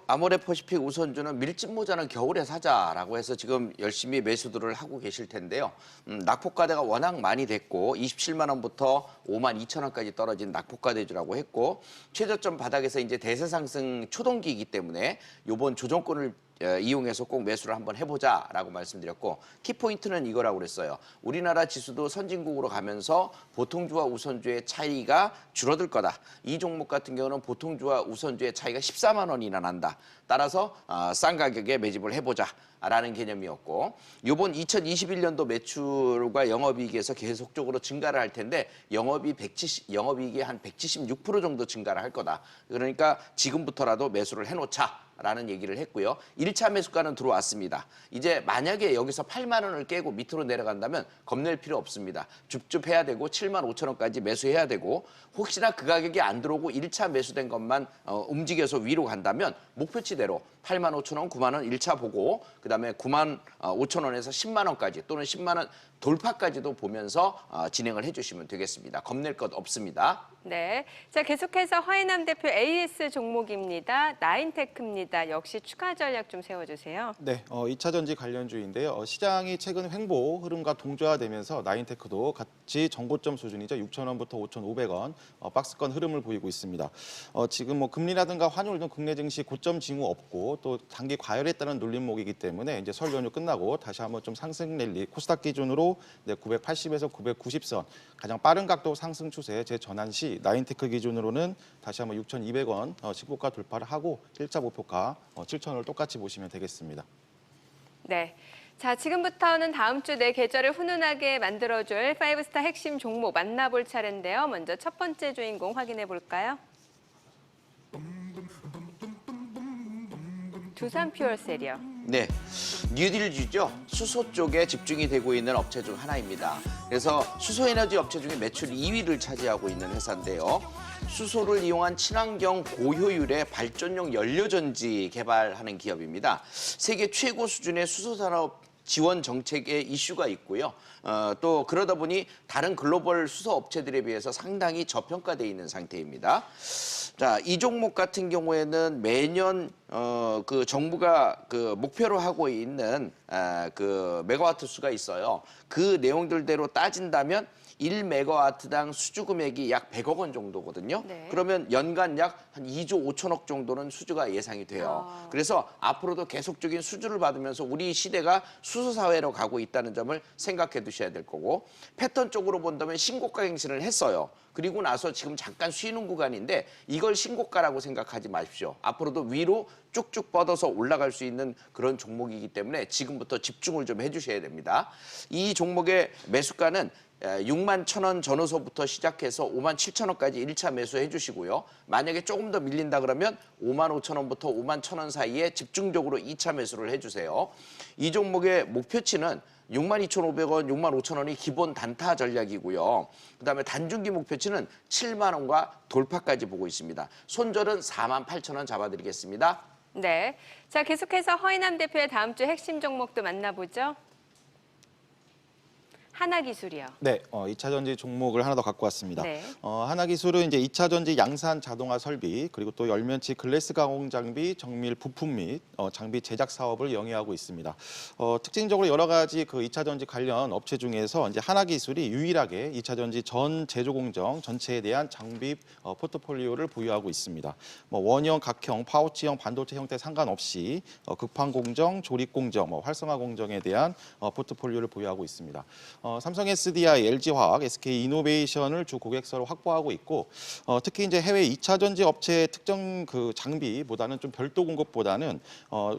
아모레퍼시픽 우선주는 밀짚 모자는 겨울에 사자라고 해서 지금 열심히 매수들을 하고 계실 텐데요. 낙폭과대가 워낙 많이 됐고 27만 원부터 5만 2천 원까지 떨어진 낙폭과대주라고 했고 최저점 바닥에서 이제 대세 상승 초동기이기 때문에 이번 조정권을 이용해서 꼭 매수를 한번 해보자라고 말씀드렸고 키포인트는 이거라고 그랬어요. 우리나라 지수도 선진국으로 가면서 보통주와 우선주의 차이가 줄어들 거다. 이 종목 같은 경우는 보통주와 우선주의 차이가 14만 원이나 난다. 따라서 싼 가격에 매집을 해보자라는 개념이었고 이번 2021년도 매출과 영업이익에서 계속적으로 증가를 할 텐데 영업이익이 한 176% 정도 증가를 할 거다. 그러니까 지금부터라도 매수를 해놓자. 라는 얘기를 했고요. 1차 매수가는 들어왔습니다. 이제 만약에 여기서 8만 원을 깨고 밑으로 내려간다면 겁낼 필요 없습니다. 줍줍해야 되고 7만 5천 원까지 매수해야 되고 혹시나 그 가격이 안 들어오고 1차 매수된 것만 움직여서 위로 간다면 목표치대로 8만 5천 원, 9만 원 1차 보고 그다음에 9만 5천 원에서 10만 원까지 또는 10만 원 돌파까지도 보면서 진행을 해주시면 되겠습니다. 겁낼 것 없습니다. 네. 자, 계속해서 화이남 대표 AS 종목입니다. 나인테크입니다. 역시 추가 전략 좀 세워주세요. 네, 2차 전지 관련주인데요. 시장이 최근 횡보 흐름과 동조화되면서 나인테크도 같이 정고점 수준이죠. 6,000원부터 5,500원 박스권 흐름을 보이고 있습니다. 지금 뭐 금리라든가 환율 등 국내 증시 고점 징후 없고 또 단기 과열에 따른 눌림목이기 때문에 이제 설 연휴 끝나고 다시 한번 좀 상승 랠리 코스닥 기준으로 980에서 990선 가장 빠른 각도 상승 추세 재전환 시 나인테크 기준으로는 다시 한번 6,200원 신고가 돌파를 하고 1차 목표가 7,000원을 똑같이 보시면 되겠습니다. 네. 자, 지금부터는 다음 주 내 계절을 훈훈하게 만들어줄 5스타 핵심 종목 만나볼 차례인데요. 먼저 첫 번째 주인공 확인해 볼까요? 두산 퓨얼셀이요. 네, 뉴딜주죠. 수소 쪽에 집중이 되고 있는 업체 중 하나입니다. 그래서 수소에너지 업체 중에 매출 2위를 차지하고 있는 회사인데요. 수소를 이용한 친환경 고효율의 발전용 연료전지 개발하는 기업입니다. 세계 최고 수준의 수소산업 지원 정책의 이슈가 있고요. 또 그러다 보니 다른 글로벌 수소 업체들에 비해서 상당히 저평가되어 있는 상태입니다. 자, 이 종목 같은 경우에는 매년 그 정부가 그 목표로 하고 있는 그 메가와트 수가 있어요. 그 내용들대로 따진다면 1메가와트당 수주 금액이 약 100억 원 정도거든요. 네. 그러면 연간 약 한 2조 5천억 정도는 수주가 예상이 돼요. 그래서 앞으로도 계속적인 수주를 받으면서 우리 시대가 수소 사회로 가고 있다는 점을 생각해 두셔야 될 거고 패턴적으로 본다면 신고가 갱신을 했어요. 그리고 나서 지금 잠깐 쉬는 구간인데 이걸 신고가라고 생각하지 마십시오. 앞으로도 위로 쭉쭉 뻗어서 올라갈 수 있는 그런 종목이기 때문에 지금부터 집중을 좀 해주셔야 됩니다. 이 종목의 매수가는 6만 1,000원 전후소부터 시작해서 5만 7,000원까지 1차 매수해 주시고요. 만약에 조금 더 밀린다 그러면 5만 5,000원부터 5만 1,000원 사이에 집중적으로 2차 매수를 해주세요. 이 종목의 목표치는 6만 2,500원, 6만 5,000원이 기본 단타 전략이고요. 그다음에 단중기 목표치는 7만 원과 돌파까지 보고 있습니다. 손절은 4만 8,000원 잡아드리겠습니다. 네. 자, 계속해서 허인남 대표의 다음 주 핵심 종목도 만나보죠. 하나기술이요. 네, 2차 전지 종목을 하나 더 갖고 왔습니다. 네. 하나기술은 이제 2차 전지 양산 자동화 설비 그리고 또 열면치 글래스 가공 장비 정밀 부품 및 장비 제작 사업을 영위하고 있습니다. 특징적으로 여러 가지 그 2차 전지 관련 업체 중에서 이제 하나기술이 유일하게 2차 전지 전 제조 공정 전체에 대한 장비 포트폴리오를 보유하고 있습니다. 뭐 원형, 각형, 파우치형, 반도체 형태 상관없이 극판 공정, 조립 공정, 활성화 공정에 대한 포트폴리오를 보유하고 있습니다. 삼성 SDI, LG화학, SK 이노베이션을 주 고객사로 확보하고 있고 특히 이제 해외 2차 전지 업체의 특정 그 장비보다는 좀 별도 공급보다는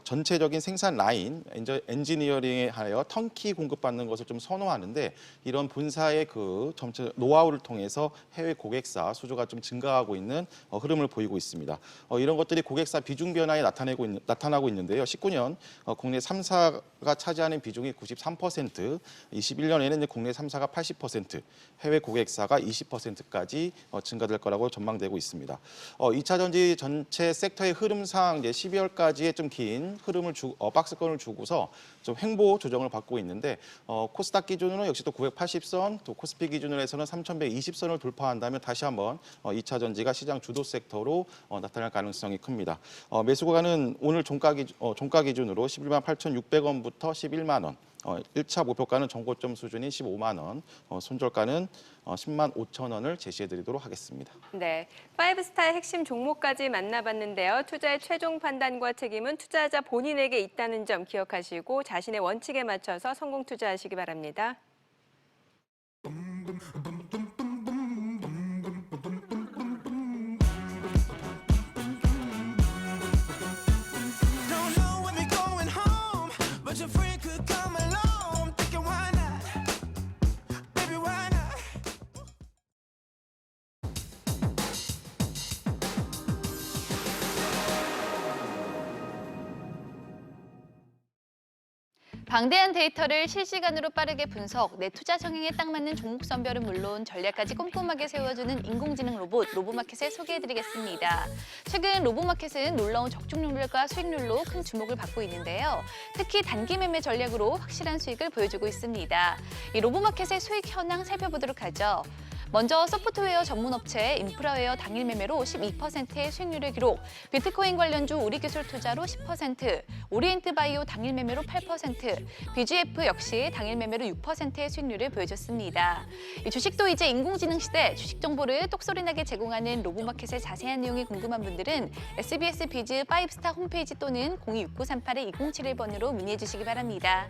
전체적인 생산 라인, 엔지니어링에 하여 턴키 공급받는 것을 좀 선호하는데 이런 본사의 그 전체 노하우를 통해서 해외 고객사 수주가 좀 증가하고 있는 흐름을 보이고 있습니다. 이런 것들이 고객사 비중 변화에 나타나고 있는데요. 19년 국내 3사가 차지하는 비중이 93%, 21년에는 국내 3사가 80%, 해외 고객사가 20%까지 증가될 거라고 전망되고 있습니다. 2차 전지 전체 섹터의 흐름상 이제 12월까지의 좀 긴 흐름을 박스권을 주고서 좀 횡보 조정을 받고 있는데 코스닥 기준으로는 역시 또 980선, 또 코스피 기준으로 해서는 3,120선을 돌파한다면 다시 한번 2차 전지가 시장 주도 섹터로 나타날 가능성이 큽니다. 매수 구간은 오늘 종가 기준으로 11만 8,600원부터 11만 원, 1차 목표가는 정고점 수준인 15만 원, 손절가는 10만 5천 원을 제시해드리도록 하겠습니다. 네, 5스타의 핵심 종목까지 만나봤는데요. 투자의 최종 판단과 책임은 투자자 본인에게 있다는 점 기억하시고 자신의 원칙에 맞춰서 성공 투자하시기 바랍니다. Don't know when we're going home, but your friend could come along. Thinking why not? Baby, why not? 방대한 데이터를 실시간으로 빠르게 분석, 내 투자 성향에 딱 맞는 종목 선별은 물론 전략까지 꼼꼼하게 세워주는 인공지능 로봇 로보마켓을 소개해드리겠습니다. 최근 로보마켓은 놀라운 적중률과 수익률로 큰 주목을 받고 있는데요. 특히 단기 매매 전략으로 확실한 수익을 보여주고 있습니다. 이 로보마켓의 수익 현황 살펴보도록 하죠. 먼저 소프트웨어 전문 업체 인프라웨어 당일 매매로 12%의 수익률을 기록, 비트코인 관련주 우리기술 투자로 10%, 오리엔트 바이오 당일 매매로 8%, BGF 역시 당일 매매로 6%의 수익률을 보여줬습니다. 이 주식도 이제 인공지능 시대, 주식 정보를 똑소리나게 제공하는 로보마켓의 자세한 내용이 궁금한 분들은 SBS 비즈 5스타 홈페이지 또는 026938-2071번으로 문의해 주시기 바랍니다.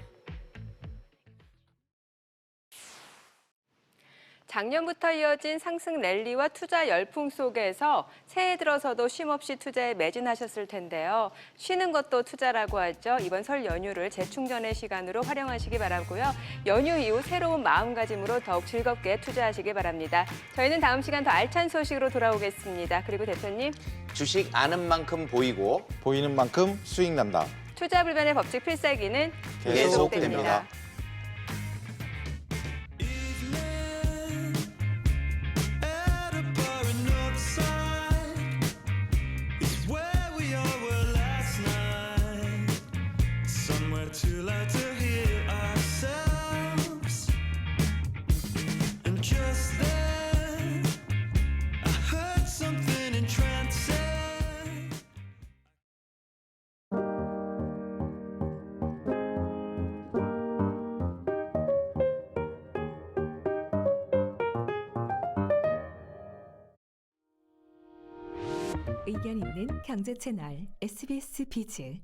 작년부터 이어진 상승 랠리와 투자 열풍 속에서 새해 들어서도 쉼없이 투자에 매진하셨을 텐데요. 쉬는 것도 투자라고 하죠. 이번 설 연휴를 재충전의 시간으로 활용하시기 바라고요. 연휴 이후 새로운 마음가짐으로 더욱 즐겁게 투자하시기 바랍니다. 저희는 다음 시간 더 알찬 소식으로 돌아오겠습니다. 그리고 대표님, 주식 아는 만큼 보이고 보이는 만큼 수익 난다. 투자 불변의 법칙 필살기는 계속됩니다. At a bar in Northside is where we all were last night. Somewhere too loud to hear ourselves. And just then, I heard something entrancing. 의견 있는 경제 채널 SBS 비즈